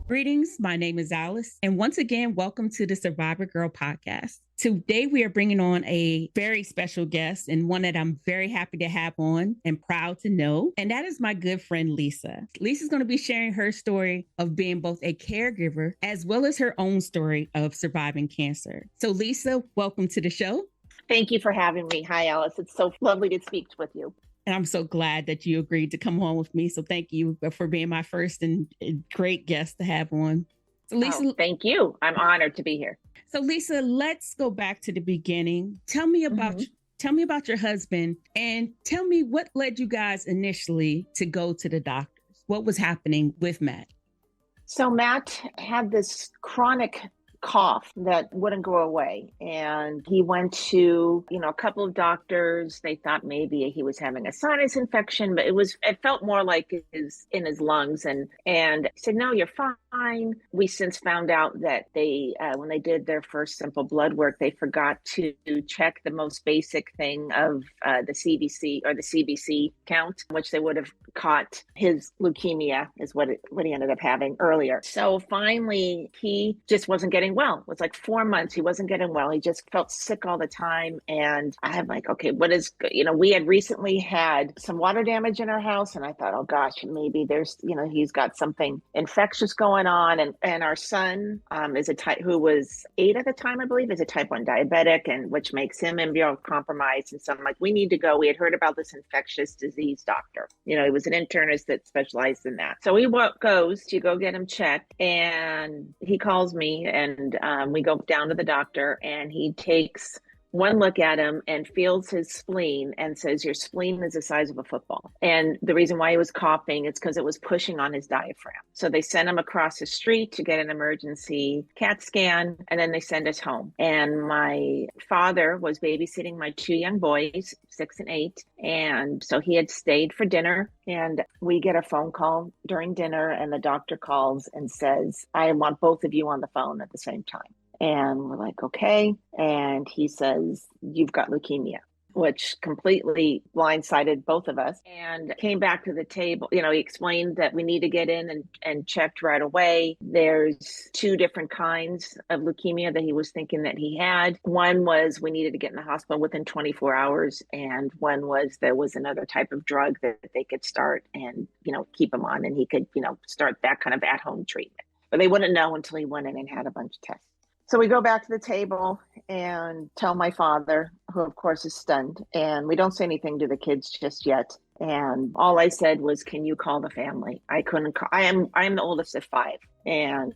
Greetings, my name is Alice, and once again, welcome to the Survivor Girl podcast. Today, we are bringing on a very special guest and one that I'm very happy to have on and proud to know, and that is my good friend, Lisa. Lisa's going to be sharing her story of being both a caregiver as well as her own story of surviving cancer. So, Lisa, welcome to the show. Thank you for having me. Hi, Alice. It's so lovely to speak with you. And I'm so glad that you agreed to come on with me. So thank you for being my first and great guest to have on. So Lisa, thank you. I'm honored to be here. So Lisa, let's go back to the beginning. Tell me about your husband and tell me what led you guys initially to go to the doctors. What was happening with Matt? So Matt had this chronic cough that wouldn't go away. And he went to, a couple of doctors. They thought maybe he was having a sinus infection, but it felt more like it is in his lungs. And said, no, you're fine. We since found out that they, when they did their first simple blood work, they forgot to check the most basic thing of the CBC or the CBC count, which they would have caught his leukemia is what he ended up having earlier. So finally, he just wasn't getting well. It was like 4 months. He wasn't getting well. He just felt sick all the time. And I'm like, okay, we had recently had some water damage in our house. And I thought, oh gosh, maybe there's, he's got something infectious going on. And our son who was 8 at the time, I believe, is a type 1 diabetic, and which makes him immunocompromised. And so I'm like, we need to go. We had heard about this infectious disease doctor. He was an internist that specialized in that. So he goes to go get him checked, and he calls me, and we go down to the doctor, and he takes one look at him and feels his spleen and says, your spleen is the size of a football. And the reason why he was coughing is because it was pushing on his diaphragm. So they sent him across the street to get an emergency CAT scan, and then they send us home. And my father was babysitting my 2 young boys, 6 and 8. And so he had stayed for dinner, and we get a phone call during dinner, and the doctor calls and says, I want both of you on the phone at the same time. And we're like, okay. And he says, you've got leukemia, which completely blindsided both of us, and came back to the table. He explained that we need to get in and checked right away. There's 2 different kinds of leukemia that he was thinking that he had. One was we needed to get in the hospital within 24 hours. And one was there was another type of drug that they could start and, keep him on, and he could, start that kind of at-home treatment. But they wouldn't know until he went in and had a bunch of tests. So we go back to the table and tell my father, who of course is stunned, and we don't say anything to the kids just yet. And all I said was, can you call the family? I couldn't call. I am the oldest of 5. And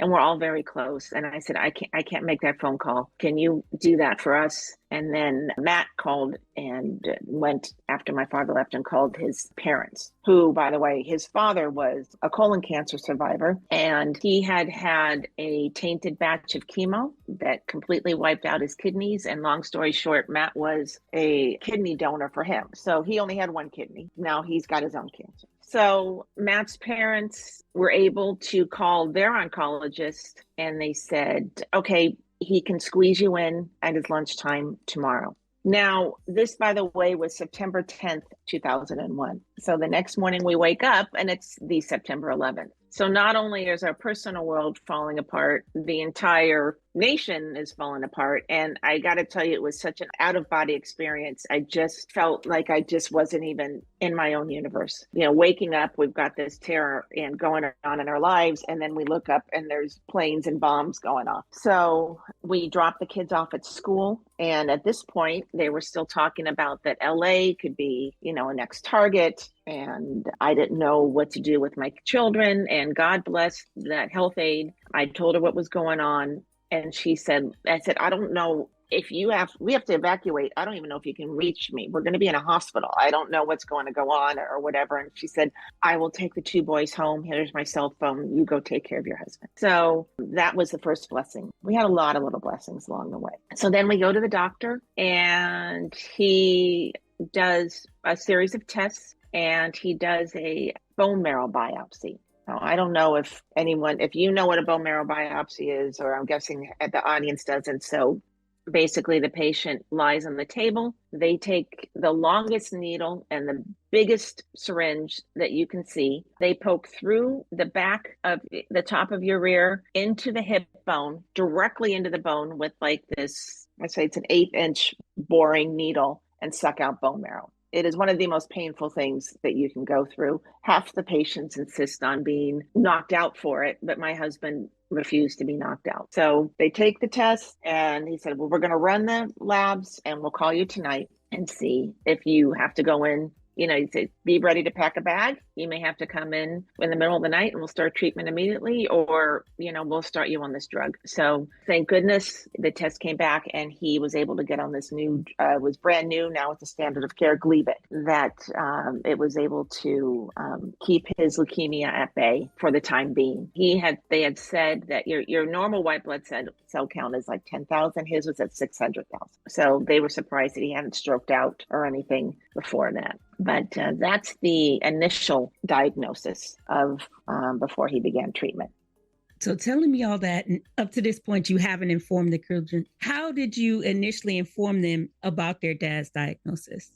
we're all very close. And I said, I can't make that phone call. Can you do that for us? And then Matt called and went after my father left and called his parents, who, by the way, his father was a colon cancer survivor, and he had had a tainted batch of chemo that completely wiped out his kidneys. And long story short, Matt was a kidney donor for him. So he only had 1 kidney. Now he's got his own cancer. So Matt's parents were able to call their oncologist, and they said, okay, he can squeeze you in at his lunchtime tomorrow. Now, this, by the way, was September 10th, 2001. So the next morning we wake up and it's the September 11th. So not only is our personal world falling apart, the entire nation is falling apart. And I got to tell you, it was such an out-of-body experience. I just felt like I just wasn't even in my own universe. Waking up, we've got this terror and going on in our lives. And then we look up and there's planes and bombs going off. So we dropped the kids off at school. And at this point, they were still talking about that LA could be, a next target. And I didn't know what to do with my children. And God bless that health aide. I told her what was going on. And I said, I don't know if we have to evacuate. I don't even know if you can reach me. We're going to be in a hospital. I don't know what's going to go on or whatever. And she said, I will take the 2 boys home. Here's my cell phone. You go take care of your husband. So that was the first blessing. We had a lot of little blessings along the way. So then we go to the doctor, and he does a series of tests, and he does a bone marrow biopsy. Now, I don't know if you know what a bone marrow biopsy is, or I'm guessing the audience doesn't. So Basically, the patient lies on the table. They take the longest needle and the biggest syringe that you can see. They poke through the back of the top of your rear into the hip bone, directly into the bone with like this, I say it's an 8-inch boring needle, and suck out bone marrow. It is one of the most painful things that you can go through. Half the patients insist on being knocked out for it, but my husband refused to be knocked out. So they take the test, and he said, well, we're going to run the labs and we'll call you tonight and see if you have to go in. He said, be ready to pack a bag. You may have to come in the middle of the night and we'll start treatment immediately, or, we'll start you on this drug. So thank goodness the test came back and he was able to get on this new, was brand new now with the standard of care, Gleevec, that it was able to keep his leukemia at bay for the time being. They had said that your normal white blood cell count is like 10,000. His was at 600,000. So they were surprised that he hadn't stroked out or anything before that. But that's the initial diagnosis of before he began treatment. So telling me all that, and up to this point, you haven't informed the children. How did you initially inform them about their dad's diagnosis?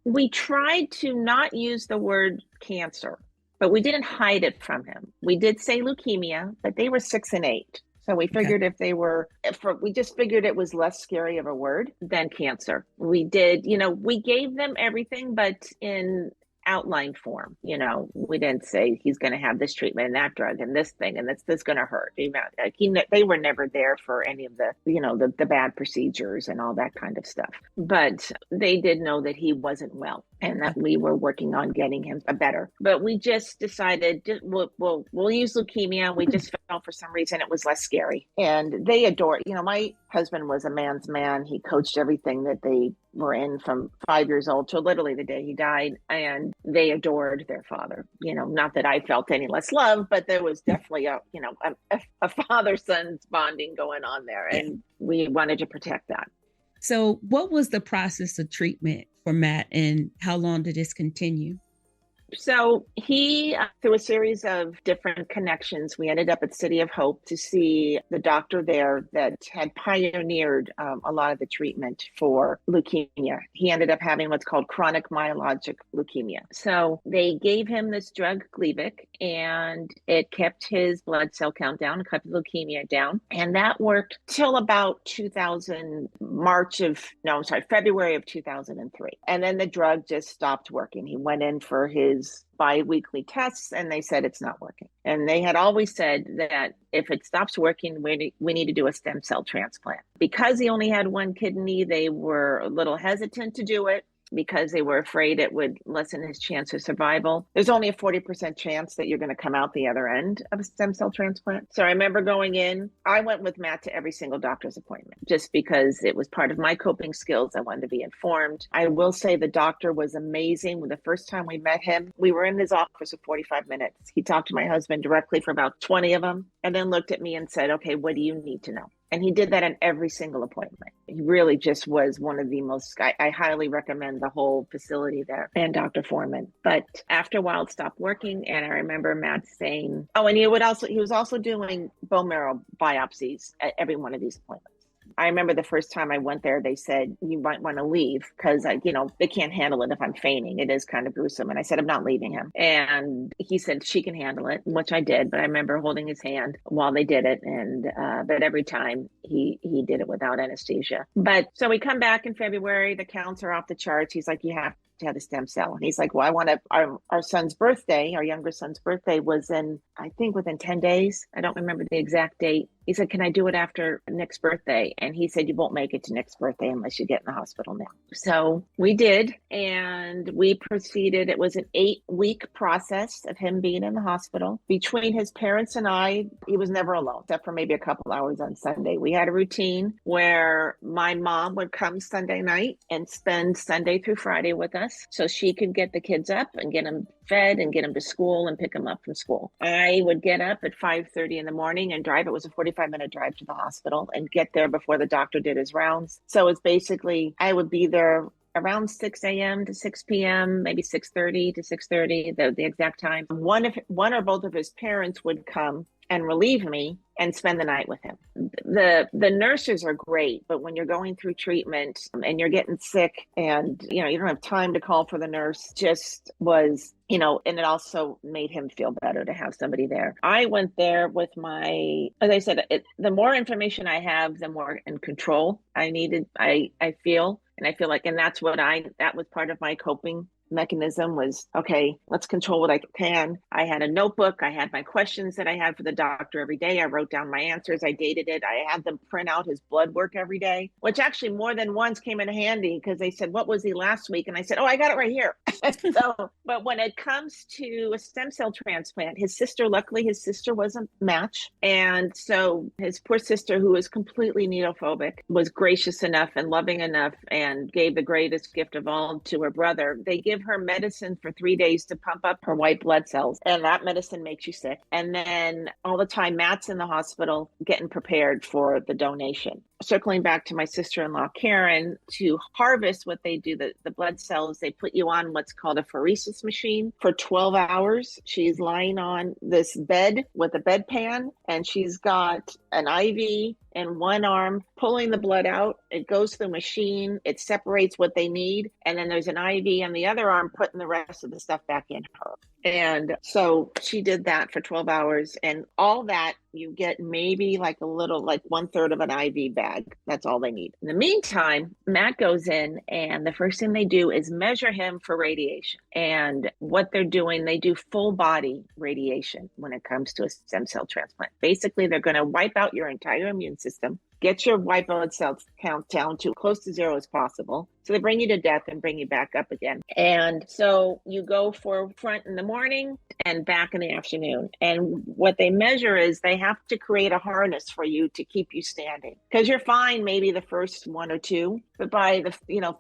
We tried to not use the word cancer, but we didn't hide it from him. We did say leukemia, but they were 6 and 8. So we figured we just figured it was less scary of a word than cancer. We did, we gave them everything, but in outline form. We didn't say he's going to have this treatment and that drug and this thing and this going to hurt. They were never there for any of the the bad procedures and all that kind of stuff. But they did know that he wasn't well and that we were working on getting him better. But we just decided we'll use leukemia. We just felt for some reason it was less scary, and they adore. My husband was a man's man. He coached everything that they were in from 5 years old to literally the day he died, and they adored their father. Not that I felt any less love, but there was definitely a father-son bonding going on there, and we wanted to protect that. So what was the process of treatment for Matt, and how long did this continue? So he, through a series of different connections, we ended up at City of Hope to see the doctor there that had pioneered a lot of the treatment for leukemia. He ended up having what's called chronic myelogenous leukemia. So they gave him this drug, Gleevec, and it kept his blood cell count down, kept the leukemia down. And that worked till about February of 2003. And then the drug just stopped working. He went in for his bi-weekly tests and they said it's not working. And they had always said that if it stops working, we need to do a stem cell transplant. Because he only had one kidney, they were a little hesitant to do it, because they were afraid it would lessen his chance of survival. There's only a 40% chance that you're going to come out the other end of a stem cell transplant. So I remember going in, I went with Matt to every single doctor's appointment just because it was part of my coping skills. I wanted to be informed. I will say the doctor was amazing. The first time we met him, we were in his office for 45 minutes. He talked to my husband directly for about 20 of them and then looked at me and said, okay, what do you need to know? And he did that in every single appointment. He really just was one of the most, I highly recommend the whole facility there and Dr. Foreman. But after a while, it stopped working. And I remember Matt saying, and he was also doing bone marrow biopsies at every one of these appointments. I remember the first time I went there, they said, you might want to leave because they can't handle it if I'm fainting. It is kind of gruesome. And I said, I'm not leaving him. And he said, she can handle it, which I did. But I remember holding his hand while they did it. And, but every time he did it without anesthesia. But so we come back in February, the counts are off the charts. He's like, you have to have a stem cell. And he's like, well, I want to, our son's birthday, our younger son's birthday was within 10 days. I don't remember the exact date. He said, can I do it after Nick's birthday? And he said, you won't make it to Nick's birthday unless you get in the hospital now. So we did, and we proceeded. It was an 8-week process of him being in the hospital. Between his parents and I, he was never alone, except for maybe a couple hours on Sunday. We had a routine where my mom would come Sunday night and spend Sunday through Friday with us so she could get the kids up and get them fed and get them to school and pick them up from school. I would get up at 5:30 in the morning and drive. It was a 45-minute drive to the hospital and get there before the doctor did his rounds. So it's basically, I would be there around 6 a.m. to 6 p.m., maybe 6:30 to 6:30, the exact time. One or both of his parents would come and relieve me and spend the night with him. The nurses are great, but when you're going through treatment and you're getting sick and, you don't have time to call for the nurse, just was, and it also made him feel better to have somebody there. I went there with as I said, the more information I have, the more in control I needed, I feel. And I feel like, and that was part of my coping mechanism was, okay, let's control what I can. I had a notebook. I had my questions that I had for the doctor every day. I wrote down my answers. I dated it. I had them print out his blood work every day, which actually more than once came in handy because they said, what was he last week? And I said, oh, I got it right here. But when it comes to a stem cell transplant, luckily his sister was a match. And so his poor sister, who was completely needlephobic, was gracious enough and loving enough and gave the greatest gift of all to her brother. They give her medicine for 3 days to pump up her white blood cells. And that medicine makes you sick. And then all the time, Matt's in the hospital getting prepared for the donation. Circling back to my sister-in-law, Karen, to harvest what they do, the blood cells, they put you on what's called a pheresis machine for 12 hours. She's lying on this bed with a bedpan, and she's got an IV in one arm pulling the blood out. It goes through the machine. It separates what they need. And then there's an IV on the other arm putting the rest of the stuff back in her. And so she did that for 12 hours. And all that you get maybe like a little, like 1/3 of an IV bag. That's all they need. In the meantime, Matt goes in and the first thing they do is measure him for radiation. And what they're doing, they do full body radiation when it comes to a stem cell transplant. Basically, they're going to wipe out your entire immune system, get your white blood cells count down to close to zero as possible. So they bring you to death and bring you back up again. And so you go for front in the morning and back in the afternoon. And what they measure is they have to create a harness for you to keep you standing. Because you're fine maybe the first 1 or 2, but by the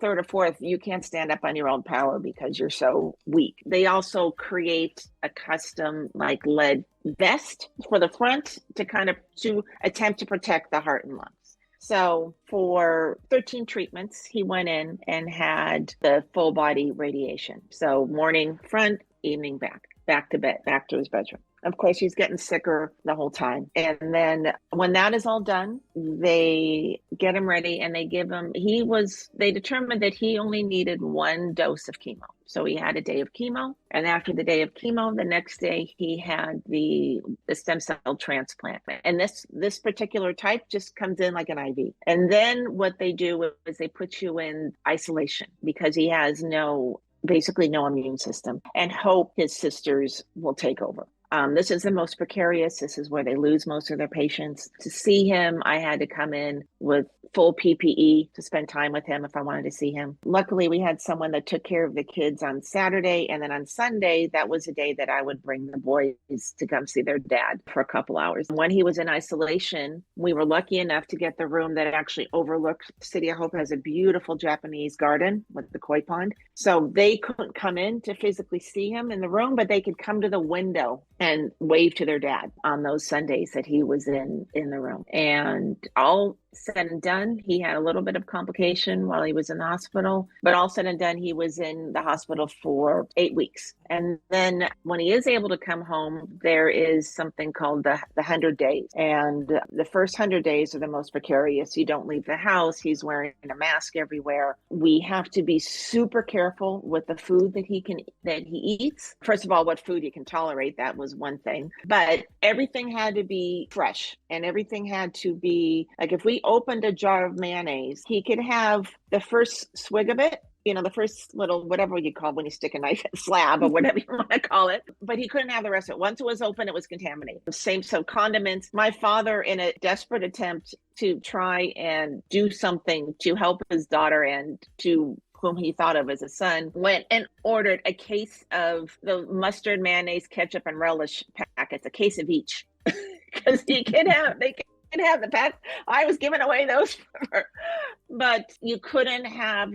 third or fourth, you can't stand up on your own power because you're so weak. They also create a custom like lead vest for the front to attempt to protect the heart and lungs. So for 13 treatments, he went in and had the full body radiation. So morning front, evening back to bed, back to his bedroom. Of course, he's getting sicker the whole time. And then when that is all done, they get him ready and they they determined that he only needed 1 dose of chemo. So he had a day of chemo. And after the day of chemo, the next day he had the stem cell transplant. And this particular type just comes in like an IV. And then what they do is they put you in isolation because he has basically no immune system, and hope his sisters will take over. This is the most precarious. This is where they lose most of their patients. To see him, I had to come in with full PPE to spend time with him if I wanted to see him. Luckily, we had someone that took care of the kids on Saturday. And then on Sunday, that was the day that I would bring the boys to come see their dad for a couple hours. When he was in isolation, we were lucky enough to get the room that actually overlooked City of Hope. Has a beautiful Japanese garden with the koi pond. So they couldn't come in to physically see him in the room, but they could come to the window and wave to their dad on those Sundays that he was in the room. And all said and done, he had a little bit of complication while he was in the hospital, but all said and done, he was in the hospital for 8 weeks. And then when he is able to come home, there is something called the 100 days. And the first 100 days are the most precarious. You don't leave the house. He's wearing a mask everywhere. We have to be super careful with the food that he eats. First of all, what food he can tolerate, that was one thing. But everything had to be fresh and everything had to be, like if we opened a jar of mayonnaise, he could have the first swig of it, the first little, whatever you call it when you stick a knife in a slab or whatever you want to call it, but he couldn't have the rest of it. Once it was open, it was contaminated. So condiments. My father, in a desperate attempt to try and do something to help his daughter and to whom he thought of as a son, went and ordered a case of the mustard, mayonnaise, ketchup, and relish packets, a case of each, because they can have the pack. I was giving away those but we couldn't have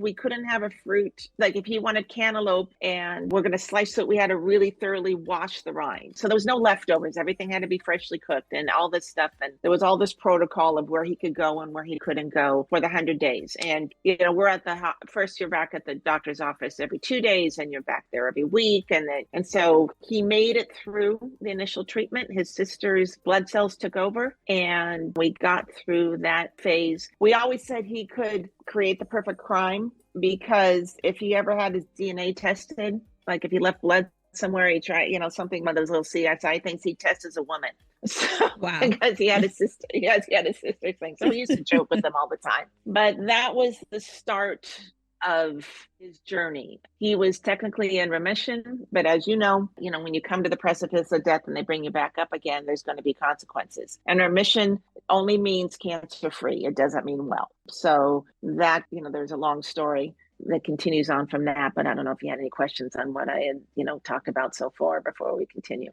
a fruit. Like if he wanted cantaloupe and we're going to slice it, we had to really thoroughly wash the rind. So there was no leftovers. Everything had to be freshly cooked and all this stuff. And there was all this protocol of where he could go and where he couldn't go for the 100 days. And, we're at first you're back at the doctor's office every 2 days and you're back there every week. And so he made it through the initial treatment. His sister's blood cells took over and we got through that phase. We always said he could create the perfect crime because if he ever had his DNA tested, like if he left blood somewhere, he tried, something about those little CSI things, he tests as a woman. So, wow. Because he had a sister. Yes, he had a sister thing. So we used to joke with him all the time. But that was the start of his journey. He was technically in remission, but as you know, when you come to the precipice of death and they bring you back up again, there's going to be consequences. And remission only means cancer-free. It doesn't mean well. So that, there's a long story that continues on from that, but I don't know if you had any questions on what I had, talked about so far before we continue.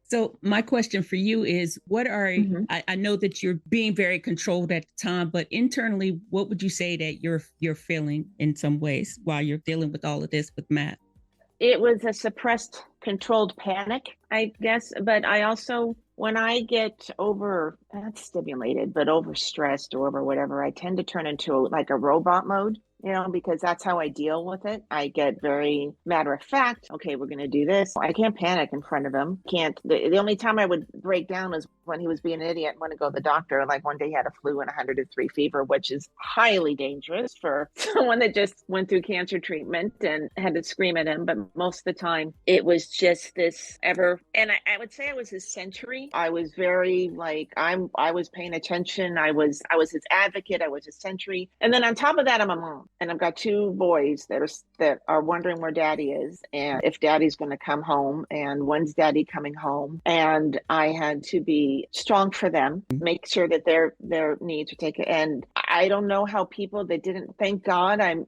So my question for you is, what are, I know that you're being very controlled at the time, but internally, what would you say that you're feeling in some ways while you're dealing with all of this with Matt? It was a suppressed, controlled panic, I guess. But I also, when I get not stimulated, but overstressed or over whatever, I tend to turn into like a robot mode. Because that's how I deal with it. I get very matter of fact. Okay, we're going to do this. I can't panic in front of him. The only time I would break down was when he was being an idiot and want to go to the doctor. Like one day he had a flu and 103 fever, which is highly dangerous for someone that just went through cancer treatment and had to scream at him. But most of the time it was just this and I would say I was his sentry. I was very I was paying attention. I was his advocate. I was his sentry. And then on top of that, I'm a mom. And I've got 2 boys that are wondering where daddy is and if daddy's going to come home and when's daddy coming home. And I had to be strong for them, make sure that their needs were taken. And I don't know how people that didn't, thank God, I'm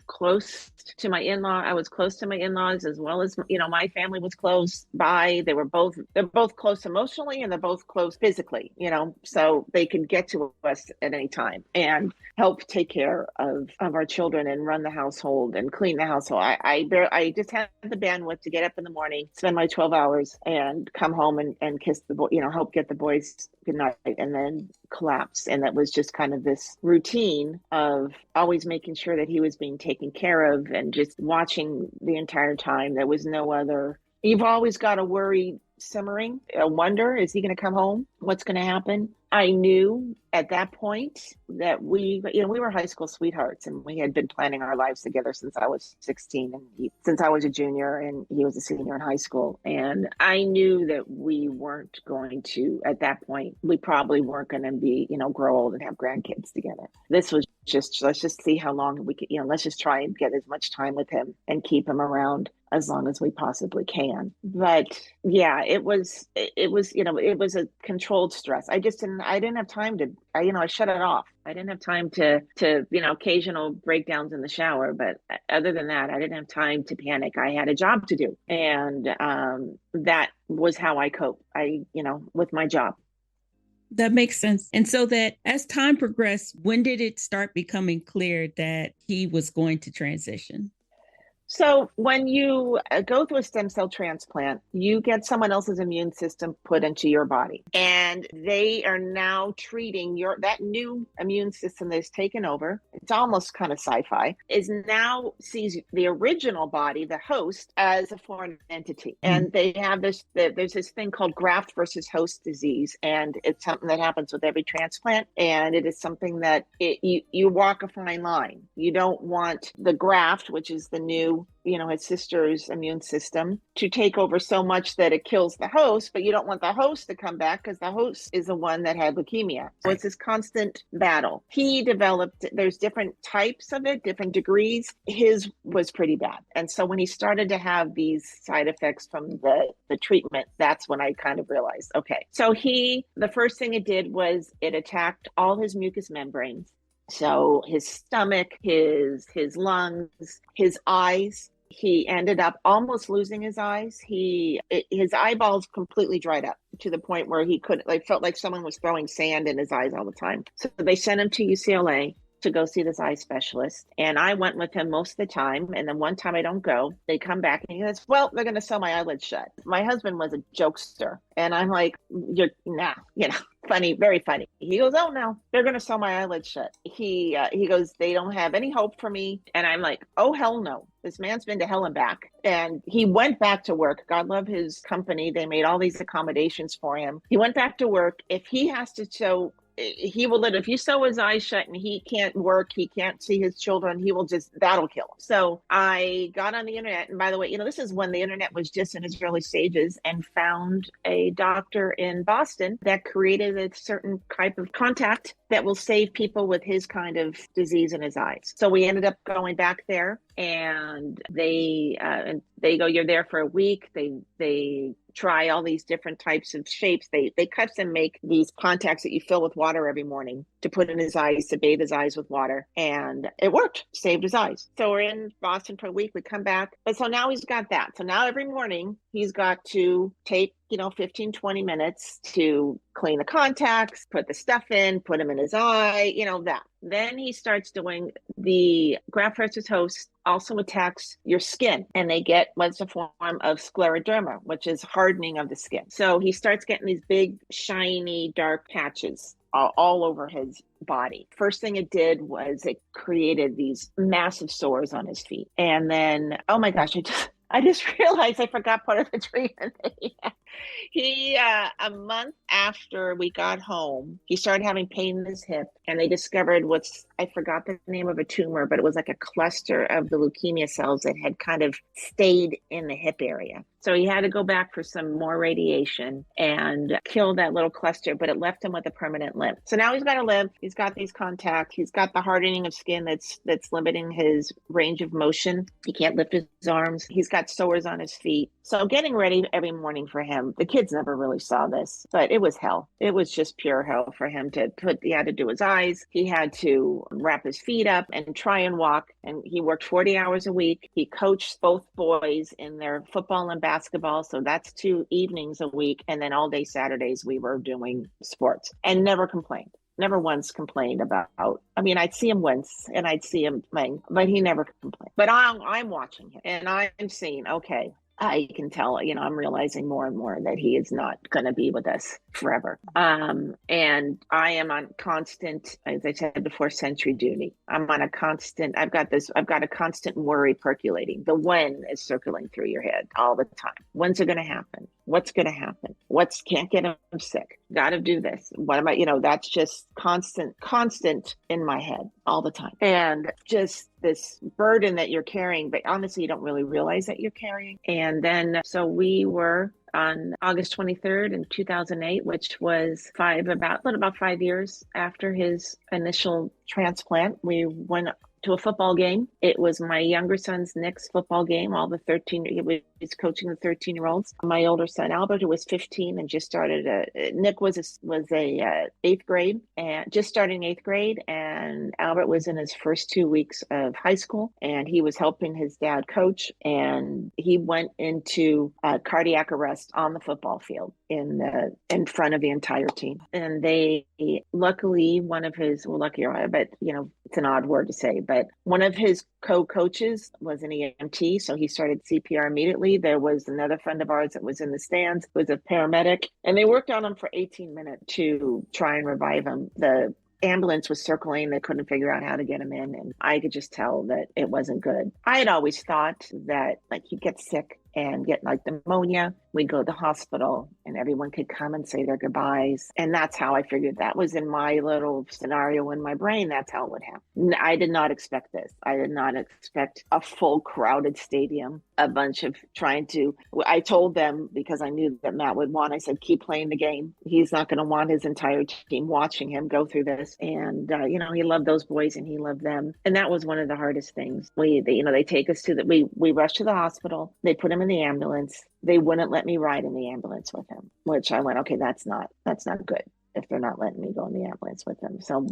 close to my in-law. I was close to my in-laws as well as, my family was close by. They're both close emotionally and they're both close physically, so they could get to us at any time and help take care of our children and run the household and clean the household. I just had the bandwidth to get up in the morning, spend my 12 hours and come home and kiss the boy, help get the boys good night and then collapse. And that was just kind of this routine of always making sure that he was being taken care of and just watching the entire time. There was no other, you've always got a worry simmering, a wonder, is he going to come home? What's going to happen? I knew at that point that we were high school sweethearts and we had been planning our lives together since I was 16 and since I was a junior and he was a senior in high school. And I knew that we weren't going to, at that point, we probably weren't going to be, grow old and have grandkids together. This was let's just see how long we could, let's just try and get as much time with him and keep him around as long as we possibly can. But yeah, it was a controlled stress. I didn't have time to, I shut it off. I didn't have time to occasional breakdowns in the shower. But other than that, I didn't have time to panic. I had a job to do. And that was how I cope, with my job. That makes sense. And so that as time progressed, when did it start becoming clear that he was going to transition? So when you go through a stem cell transplant, you get someone else's immune system put into your body. And they are now treating that new immune system that is taken over. It's almost kind of sci-fi, sees the original body, the host, as a foreign entity. And they have there's this thing called graft versus host disease. And it's something that happens with every transplant. And it is something that you walk a fine line. You don't want the graft, which is the new his sister's immune system, to take over so much that it kills the host, but you don't want the host to come back because the host is the one that had leukemia. So it's this constant battle. He developed, there's different types of it, different degrees. His was pretty bad. And so when he started to have these side effects from the treatment, that's when I kind of realized, okay. So the first thing it did was it attacked all his mucous membranes. So his stomach, his lungs, his eyes, he ended up almost losing his eyes. His eyeballs completely dried up to the point where he felt like someone was throwing sand in his eyes all the time. So they sent him to UCLA to go see this eye specialist. And I went with him most of the time. And then one time I don't go, they come back and he goes, well, they're going to sew my eyelids shut. My husband was a jokester. And I'm like, you're nah, funny, very funny. He goes, oh no, they're going to sew my eyelids shut. He goes, they don't have any hope for me. And I'm like, oh, hell no. This man's been to hell and back. And he went back to work. God love his company. They made all these accommodations for him. He went back to work. If he has to sew, he will if you sew his eyes shut and he can't work, he can't see his children, that'll kill him. So I got on the internet. And by the way, this is when the internet was just in its early stages, and found a doctor in Boston that created a certain type of contact that will save people with his kind of disease in his eyes. So we ended up going back there, and they go, you're there for a week. They try all these different types of shapes. They custom make these contacts that you fill with water every morning to put in his eyes, to bathe his eyes with water. And it worked, saved his eyes. So we're in Boston for a week. We come back. But so now he's got that. So now every morning he's got to take 15, 20 minutes to clean the contacts, put the stuff in, put them in his eye, that. Then he starts doing the graft versus host also attacks your skin, and they get what's a form of scleroderma, which is hardening of the skin. So he starts getting these big, shiny, dark patches all over his body. First thing it did was it created these massive sores on his feet. And then, oh my gosh, I just realized I forgot part of the treatment that he had. A month after we got home, he started having pain in his hip, and they discovered I forgot the name of a tumor, but it was like a cluster of the leukemia cells that had kind of stayed in the hip area. So he had to go back for some more radiation and kill that little cluster, but it left him with a permanent limp. So now he's got a limp. He's got these contacts. He's got the hardening of skin that's limiting his range of motion. He can't lift his arms. He's got sores on his feet. So getting ready every morning for him, the kids never really saw this, but it was hell. It was just pure hell for him he had to do his eyes. He had to wrap his feet up and try and walk. And he worked 40 hours a week. He coached both boys in their football and basketball. So that's 2 evenings a week. And then all day Saturdays, we were doing sports, and never complained. Never once complained about, I'd see him once and I'd see him playing, but he never complained. But I'm watching him, and I'm seeing, okay, I can tell, I'm realizing more and more that he is not going to be with us forever. And I am on constant, as I said before, sentry duty. I've got a constant worry perculating. The when is circling through your head all the time. When's it going to happen? What's going to happen? Can't get him sick. Got to do this. What am I, that's just constant in my head all the time. And just this burden that you're carrying, but honestly, you don't really realize that you're carrying. And then, so we were on August 23rd in 2008, which was about 5 years after his initial transplant. We went to a football game. It was my younger son's next football game. He was coaching the 13-year-olds. My older son, Albert, who was 15 and just started, Nick was a 8th grade and just starting 8th grade. And Albert was in his first 2 weeks of high school, and he was helping his dad coach. And he went into cardiac arrest on the football field in front of the entire team. And they, luckily, it's an odd word to say, but one of his co-coaches was an EMT, so he started CPR immediately. There was another friend of ours that was in the stands, who was a paramedic, and they worked on him for 18 minutes to try and revive him. The ambulance was circling. They couldn't figure out how to get him in, and I could just tell that it wasn't good. I had always thought that he'd get sick and get pneumonia. We'd go to the hospital and everyone could come and say their goodbyes. And that's how I figured. That was in my little scenario in my brain. That's how it would happen. I did not expect this. I did not expect a full crowded stadium, a bunch of I told them, because I knew that Matt would want, I said, keep playing the game. He's not going to want his entire team watching him go through this. And, he loved those boys and he loved them. And that was one of the hardest things. They take us we rushed to the hospital. They put him in the ambulance. They wouldn't let me ride in the ambulance with him, which I went, okay, that's not good if they're not letting me go in the ambulance with him. So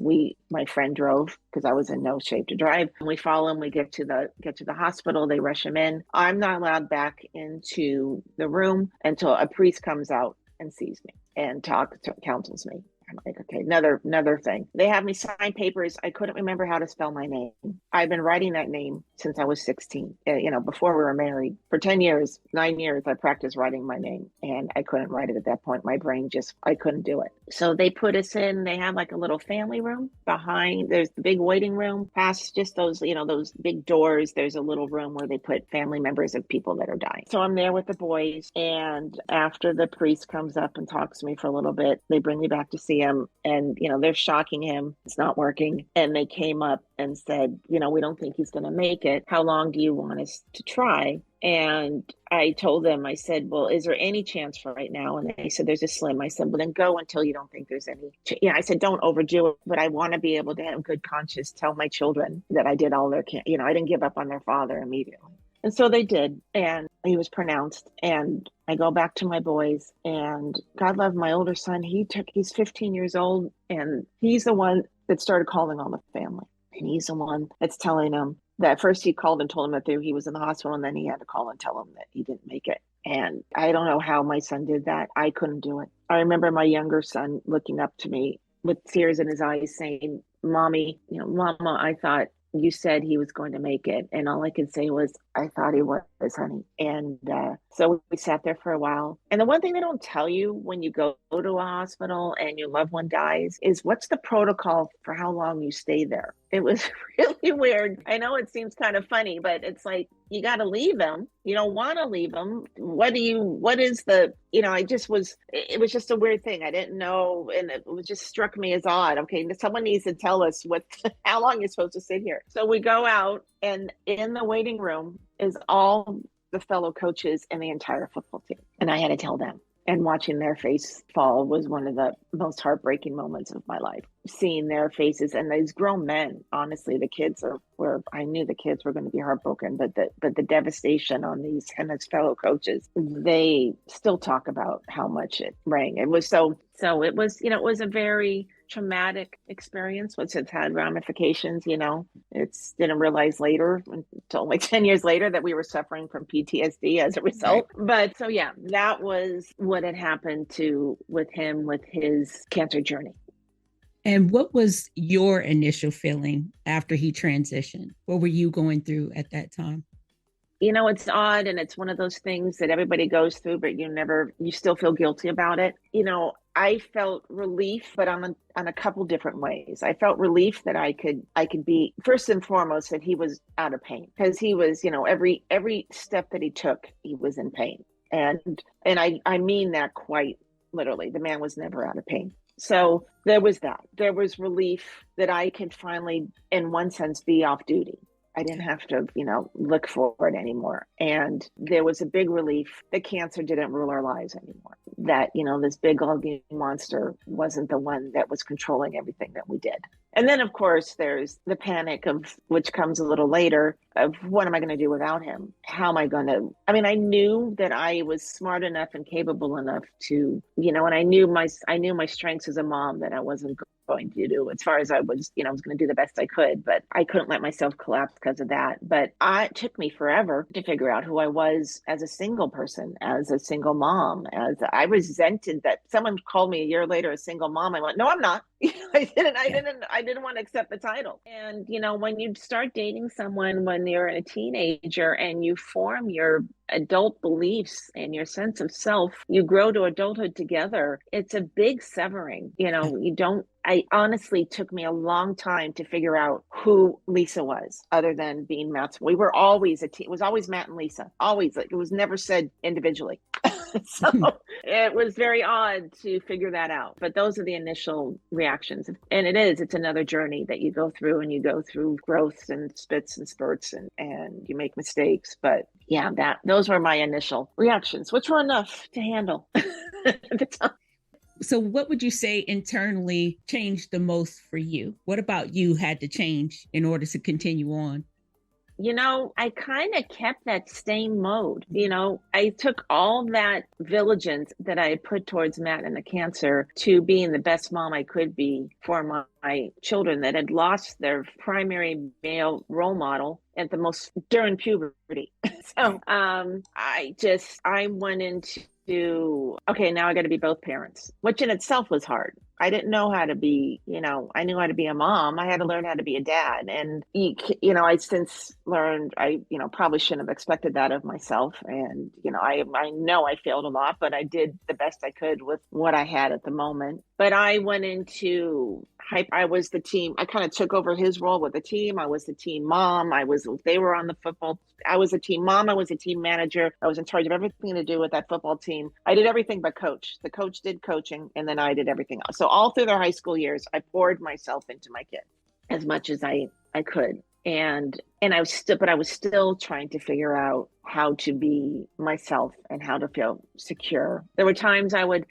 my friend drove, because I was in no shape to drive. And we follow him. We get to the hospital. They rush him in. I'm not allowed back into the room until a priest comes out and sees me and counsels me. I'm like, okay, another thing. They have me sign papers. I couldn't remember how to spell my name. I've been writing that name since I was 16. Before we were married. For 10 years, 9 years, I practiced writing my name, and I couldn't write it at that point. My brain I couldn't do it. So they put us in. They have like a little family room behind. There's the big waiting room. Past just those big doors, there's a little room where they put family members of people that are dying. So I'm there with the boys, and after the priest comes up and talks to me for a little bit, they bring me back to see him, and they're shocking him. It's not working. And they came up and said, we don't think he's going to make it. How long do you want us to try? And I told them, I said, well, is there any chance for right now? And they said, there's a slim. I said, well, then go until you don't think there's any. I said, don't overdo it, but I want to be able to have good conscience, tell my children that I did all I didn't give up on their father immediately. And so they did. And he was pronounced. And I go back to my boys, and God love my older son. He's 15 years old, and he's the one that started calling on the family. And he's the one that's telling them that first he called and told him that he was in the hospital, and then he had to call and tell him that he didn't make it. And I don't know how my son did that. I couldn't do it. I remember my younger son looking up to me with tears in his eyes saying, Mommy, Mama, I thought you said he was going to make it. And all I could say was, I thought he was, honey. And so we sat there for a while. And the one thing they don't tell you when you go to a hospital and your loved one dies is what's the protocol for how long you stay there. It was really weird. I know it seems kind of funny, but it's like, you got to leave him. You don't want to leave him. it was just a weird thing. I didn't know. And it just struck me as odd. Okay, someone needs to tell us how long you're supposed to sit here. So we go out, and in the waiting room is all the fellow coaches and the entire football team. And I had to tell them. And watching their face fall was one of the most heartbreaking moments of my life. Seeing their faces, and these grown men, honestly, the kids I knew the kids were going to be heartbroken, but the devastation on these and his fellow coaches, they still talk about how much it rang. It was so it was a very traumatic experience, which has had ramifications. It's didn't realize later until like 10 years later that we were suffering from PTSD as a result. Right. But so yeah, that was what had happened with him with his cancer journey. And what was your initial feeling after he transitioned? What were you going through at that time? It's odd, and it's one of those things that everybody goes through, but you still feel guilty about it. I felt relief, but on a couple different ways. I felt relief that I could be, first and foremost, that he was out of pain, because he was, every step that he took, he was in pain. And I mean that quite literally. The man was never out of pain. So there was that. There was relief that I could finally, in one sense, be off duty. I didn't have to, look for it anymore. And there was a big relief that cancer didn't rule our lives anymore. That, this big ugly monster wasn't the one that was controlling everything that we did. And then, of course, there's the panic which comes a little later, of what am I going to do without him? How am I going to, I knew that I was smart enough and capable enough to, and I knew my strengths as a mom, that I wasn't going to do as far as I was, I was going to do the best I could, but I couldn't let myself collapse because of that. But it took me forever to figure out who I was as a single person, as a single mom, as I resented that someone called me a year later a single mom. I went, no, I'm not. I didn't want to accept the title. And, when you start dating someone when you're a teenager and you form your adult beliefs and your sense of self, you grow to adulthood together. It's a big severing. I honestly took me a long time to figure out who Lisa was, other than being Matt's. We were always a team. It was always Matt and Lisa. Always. It was never said individually. So it was very odd to figure that out. But those are the initial reactions. And it's another journey that you go through, and you go through growths and spits and spurts, and you make mistakes. But yeah, those were my initial reactions, which were enough to handle at the time. So what would you say internally changed the most for you? What about you had to change in order to continue on? I kind of kept that same mode. I took all that diligence that I had put towards Matt and the cancer to being the best mom I could be for my children that had lost their primary male role model during puberty. So I went into, okay, now I got to be both parents, which in itself was hard. I didn't know how to be, I knew how to be a mom. I had to learn how to be a dad. And, I since learned, probably shouldn't have expected that of myself. And, I know I failed a lot, but I did the best I could with what I had at the moment. But I went into hype. I was the team. I kind of took over his role with the team. I was the team mom. They were on the football. I was a team mom. I was a team manager. I was in charge of everything to do with that football team. I did everything but coach. The coach did coaching, and then I did everything else. So all through their high school years, I poured myself into my kids as much as I could. And I was still trying to figure out how to be myself and how to feel secure. There were times I would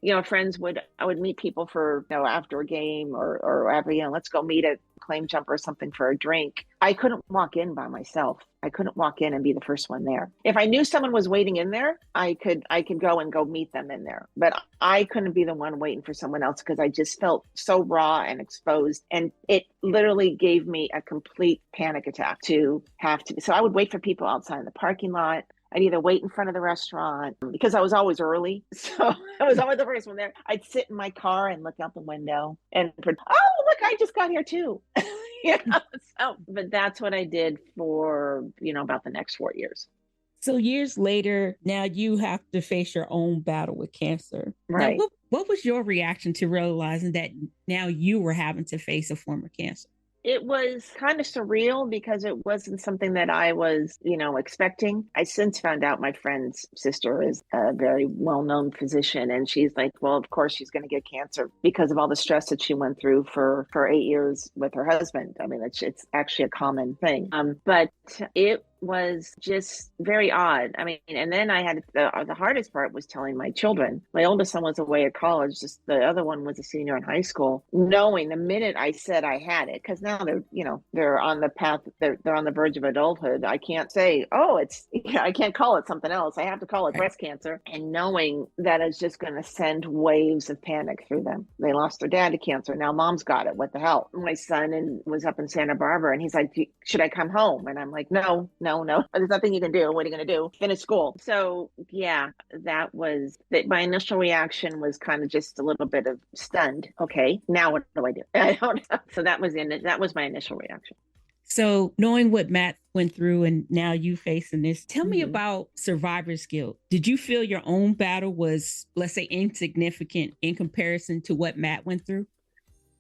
meet people for, after a game or after, let's go meet at Claim Jumper or something for a drink. I couldn't walk in by myself. I couldn't walk in and be the first one there. If I knew someone was waiting in there, I could go meet them in there. But I couldn't be the one waiting for someone else because I just felt so raw and exposed. And it literally gave me a complete panic attack to have to. So I would wait for people outside in the parking lot. I'd either wait in front of the restaurant because I was always early. So I was always the first one there. I'd sit in my car and look out the window and, oh, look, I just got here too. But that's what I did for, about the next 4 years. So years later, now you have to face your own battle with cancer. Right. Now, what was your reaction to realizing that now you were having to face a form of cancer? It was kind of surreal because it wasn't something that I was, expecting. I since found out my friend's sister is a very well-known physician, and she's like, well, of course she's going to get cancer because of all the stress that she went through for 8 years with her husband. I mean, it's actually a common thing. But it was just very odd. I mean, and then I had the hardest part was telling my children. My oldest son was away at college. Just the other one was a senior in high school. Knowing the minute I said I had it, because now they're on the path. They're on the verge of adulthood. I can't say, I can't call it something else. I have to call it breast cancer. And knowing that it's just going to send waves of panic through them. They lost their dad to cancer. Now mom's got it. What the hell? My son was up in Santa Barbara, and he's like, should I come home? And I'm like, no. There's nothing you can do. What are you going to do? Finish school. So yeah, my initial reaction was kind of just a little bit of stunned. Okay, now what do I do? I don't know. So that was my initial reaction. So knowing what Matt went through and now you facing this, tell me about survivor's guilt. Did you feel your own battle was, let's say, insignificant in comparison to what Matt went through?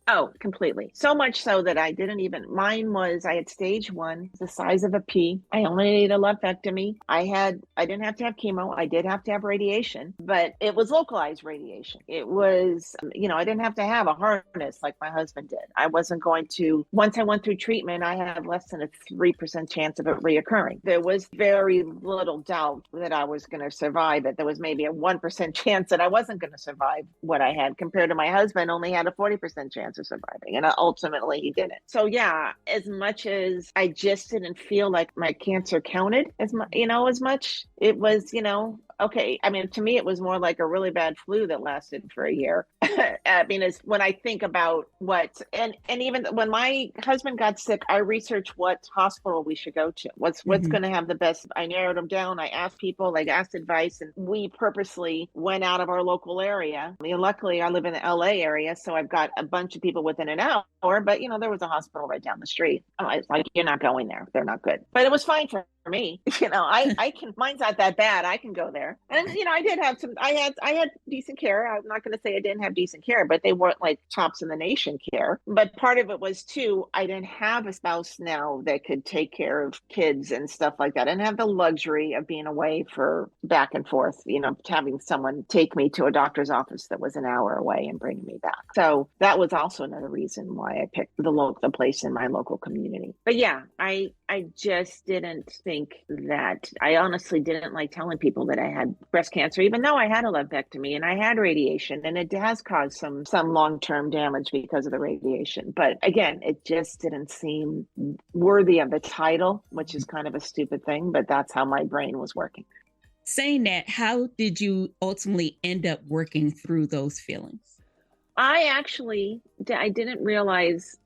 Oh, completely. So much so that I had stage 1, the size of a pea. I only needed a lumpectomy. I didn't have to have chemo. I did have to have radiation, but it was localized radiation. It was, I didn't have to have a harness like my husband did. I wasn't going to, once I went through treatment, I had less than a 3% chance of it reoccurring. There was very little doubt that I was going to survive it. There was maybe a 1% chance that I wasn't going to survive what I had compared to my husband only had a 40% chance of surviving, and ultimately he didn't. So yeah, as much as I just didn't feel like my cancer counted as much, it was, okay. I mean, to me, it was more like a really bad flu that lasted for a year. I mean, when I think about and even when my husband got sick, I researched what hospital we should go to. What's going to have the best. I narrowed them down. I asked people, asked advice, and we purposely went out of our local area. I mean, luckily, I live in the LA area, so I've got a bunch of people within an hour. But there was a hospital right down the street. I was like, you're not going there. They're not good. But it was fine for me. I can. Mine's not that bad. I can go there. And I did have I had decent care. I'm not going to say I didn't have decent care, but they weren't like tops in the nation care. But part of it was too, I didn't have a spouse now that could take care of kids and stuff like that. I didn't have the luxury of being away for back and forth, having someone take me to a doctor's office that was an hour away and bring me back. So that was also another reason why I picked the place in my local community. But yeah, I just didn't think that, I honestly didn't like telling people that I had breast cancer, even though I had a lumpectomy and I had radiation, and it has caused some long-term damage because of the radiation. But again, it just didn't seem worthy of the title, which is kind of a stupid thing, but that's how my brain was working. Saying that, how did you ultimately end up working through those feelings? I didn't realize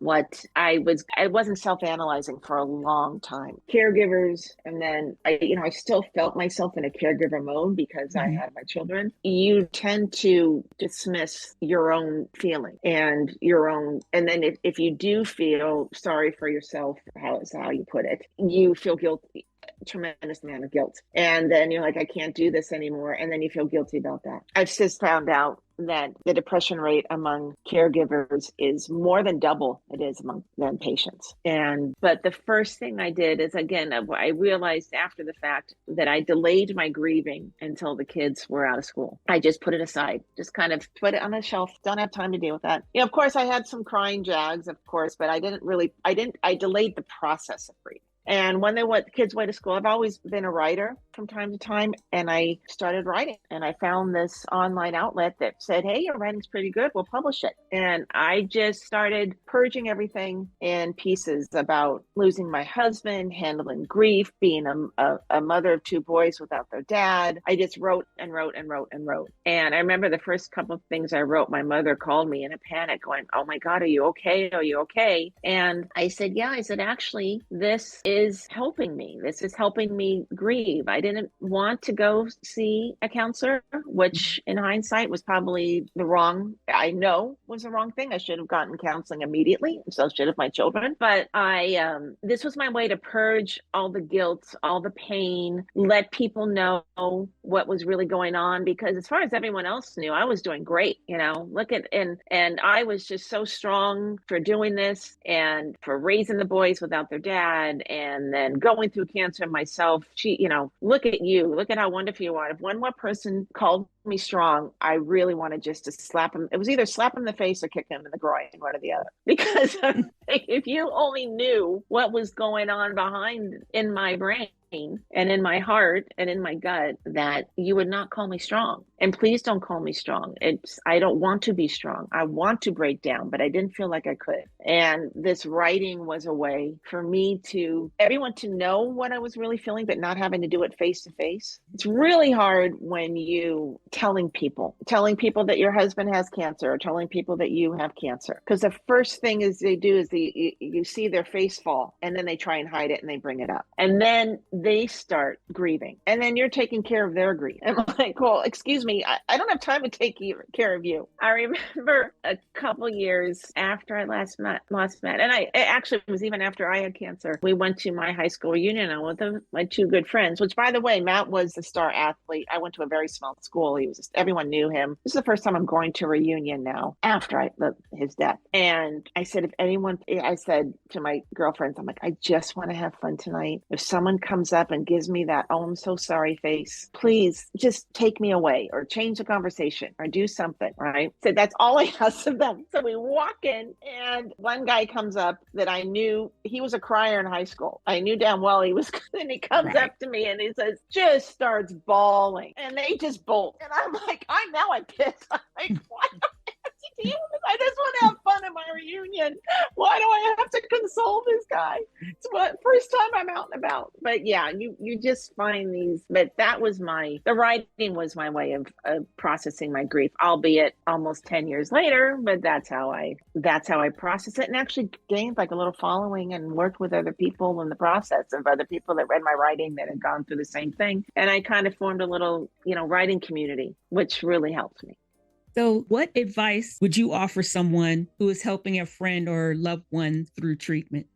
I wasn't self-analyzing for a long time. Caregivers, and then I still felt myself in a caregiver mode because I Mhm. had my children. You tend to dismiss your own feeling and your own, and then if you do feel sorry for yourself, how is how you put it, you feel guilty, tremendous amount of guilt. And then you're like, I can't do this anymore. And then you feel guilty about that. I've since found out that the depression rate among caregivers is more than double it is than patients. But the first thing I did is, again, I realized after the fact that I delayed my grieving until the kids were out of school. I just put it aside, just kind of put it on a shelf. Don't have time to deal with that. Of course, I had some crying jags, of course, but I delayed the process of grieving. And when the kids went to school, I've always been a writer from time to time. And I started writing, and I found this online outlet that said, hey, your writing's pretty good. We'll publish it. And I just started purging everything in pieces about losing my husband, handling grief, being a mother of two boys without their dad. I just wrote and wrote and wrote and wrote. And I remember the first couple of things I wrote, my mother called me in a panic going, oh my God, are you okay? Are you okay? And I said, yeah. I said, actually, this is helping me. This is helping me grieve. I didn't want to go see a counselor, which in hindsight was probably the wrong thing. I should have gotten counseling immediately. So should have my children. But this was my way to purge all the guilt, all the pain, let people know what was really going on. Because as far as everyone else knew, I was doing great. And I was just so strong for doing this and for raising the boys without their dad, and then going through cancer myself. Look at you, look at how wonderful you are. If one more person called me strong, I really wanted just to slap him. It was either slap him in the face or kick him in the groin, one or the other. Because if you only knew what was going on behind in my brain and in my heart and in my gut, that you would not call me strong. And please don't call me strong. I don't want to be strong. I want to break down, but I didn't feel like I could. And this writing was a way for me everyone to know what I was really feeling, but not having to do it face to face. It's really hard when you telling people that your husband has cancer, or telling people that you have cancer. Because the first thing they do is you see their face fall, and then they try and hide it, and they bring it up. And then they start grieving, and then you're taking care of their grief. I'm like, well, excuse me, I don't have time to take care of you. I remember a couple years after I last met, and it actually was even after I had cancer, we went to my high school reunion. I went with my two good friends, which, by the way, Matt was the star athlete. I went to a very small school. Everyone knew him. This is the first time I'm going to a reunion now after his death. And I said to my girlfriends, I'm like, I just want to have fun tonight. If someone comes up and gives me that, oh, I'm so sorry face, please just take me away, or change the conversation, or do something, right? So that's all I asked of them. So we walk in, and one guy comes up that I knew, he was a crier in high school. I knew damn well he was, and he comes up to me and he says, just starts bawling, and they just bolt. And I'm like, I'm pissed. I'm like, what? I just want to have fun at my reunion. Why do I have to console this guy? It's what first time I'm out and about. But yeah, you just find these. But the writing was my way of processing my grief, albeit almost 10 years later. But that's how I process it, and actually gained like a little following, and worked with other people in the process of other people that read my writing that had gone through the same thing. And I kind of formed a little, writing community, which really helped me. So what advice would you offer someone who is helping a friend or loved one through treatment?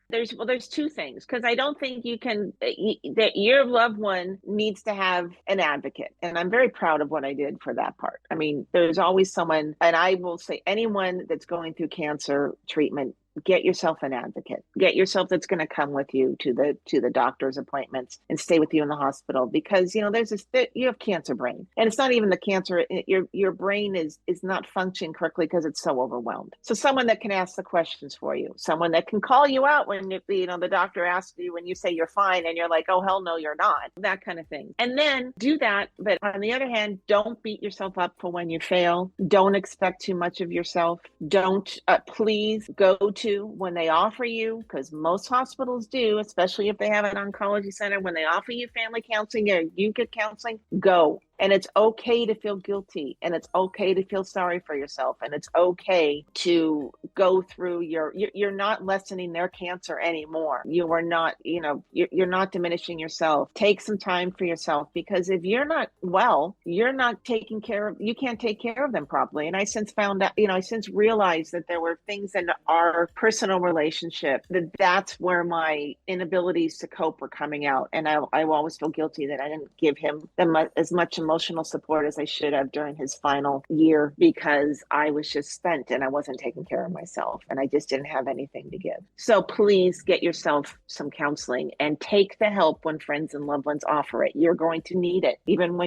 There's two things, because I don't think that your loved one needs to have an advocate. And I'm very proud of what I did for that part. I mean, there's always someone, and I will say anyone that's going through cancer treatment, get yourself an advocate. Get yourself that's going to come with you to the doctor's appointments and stay with you in the hospital, because there's you have cancer brain, and it's not even the cancer. Your brain is not functioning correctly because it's so overwhelmed. So someone that can ask the questions for you, someone that can call you out when the doctor asks you, when you say you're fine and you're like, oh hell no, you're not, that kind of thing. And then do that, but on the other hand, don't beat yourself up for when you fail. Don't expect too much of yourself. Don't please go to when they offer you, because most hospitals do, especially if they have an oncology center, when they offer you family counseling or you get counseling, go. And it's okay to feel guilty, and it's okay to feel sorry for yourself, and it's okay to go through you're not lessening their cancer anymore. You are not, you're not diminishing yourself. Take some time for yourself, because if you're not well, you're not you can't take care of them properly. And I since found out, I since realized that there were things in our personal relationship that's where my inabilities to cope were coming out. And I always feel guilty that I didn't give him as much emotional support as I should have during his final year, because I was just spent and I wasn't taking care of myself, and I just didn't have anything to give. So please get yourself some counseling and take the help when friends and loved ones offer it. You're going to need it. Even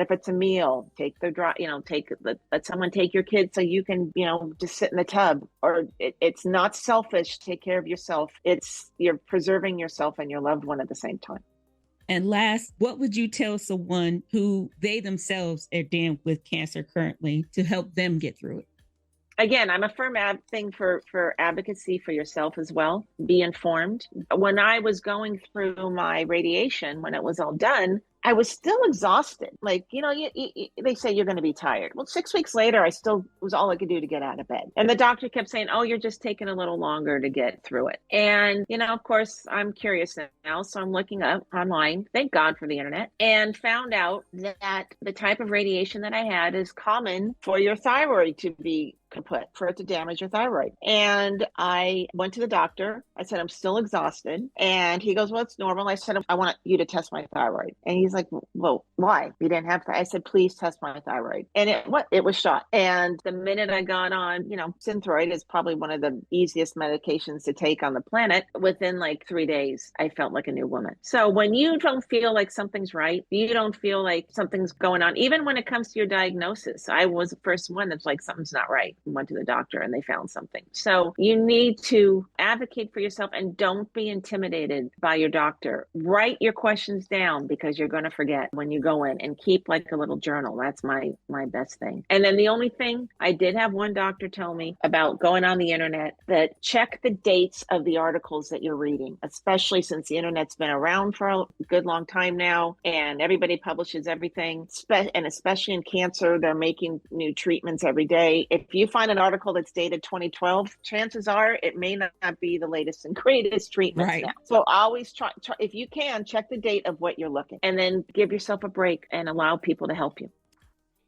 if it's a meal, take the drive, let someone take your kids so you can, just sit in the tub. Or it's not selfish. Take care of yourself. You're preserving yourself and your loved one at the same time. And last, what would you tell someone who they themselves are dealing with cancer currently to help them get through it? Again, I'm a firm thing for advocacy for yourself as well. Be informed. When I was going through my radiation, when it was all done, I was still exhausted. Like, they say you're going to be tired. Well, 6 weeks later, I still was all I could do to get out of bed. And the doctor kept saying, oh, you're just taking a little longer to get through it. And, of course, I'm curious now. So I'm looking up online, thank God for the internet, and found out that the type of radiation that I had is common for your thyroid to be kaput, for it to damage your thyroid. And I went to the doctor. I said, I'm still exhausted. And he goes, well, it's normal. I said, I want you to test my thyroid. And he's like, well, why? You didn't have I said, please test my thyroid. And it was shot. And the minute I got on, Synthroid is probably one of the easiest medications to take on the planet. Within like 3 days, I felt like a new woman. So when you don't feel like something's right, you don't feel like something's going on, even when it comes to your diagnosis. I was the first one that's like, something's not right. Went to the doctor and they found something. So you need to advocate for yourself and don't be intimidated by your doctor. Write your questions down, because you're going to forget when you go in, and keep like a little journal. That's my best thing. And then the only thing, I did have one doctor tell me about going on the internet, that check the dates of the articles that you're reading, especially since the internet's been around for a good long time now and everybody publishes everything. And especially in cancer, they're making new treatments every day. If you find an article that's dated 2012, chances are it may not be the latest and greatest treatments now. So always try, if you can, check the date of what you're looking, and then give yourself a break and allow people to help you.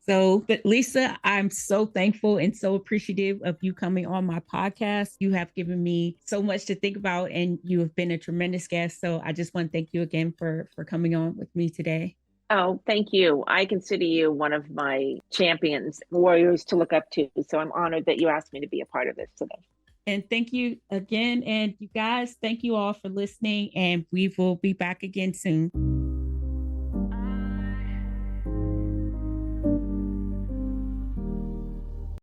So, but Lisa, I'm so thankful and so appreciative of you coming on my podcast. You have given me so much to think about, and you have been a tremendous guest. So I just want to thank you again for coming on with me today. Oh, thank you. I consider you one of my champions, warriors to look up to. So I'm honored that you asked me to be a part of this today. And thank you again. And you guys, thank you all for listening. And we will be back again soon.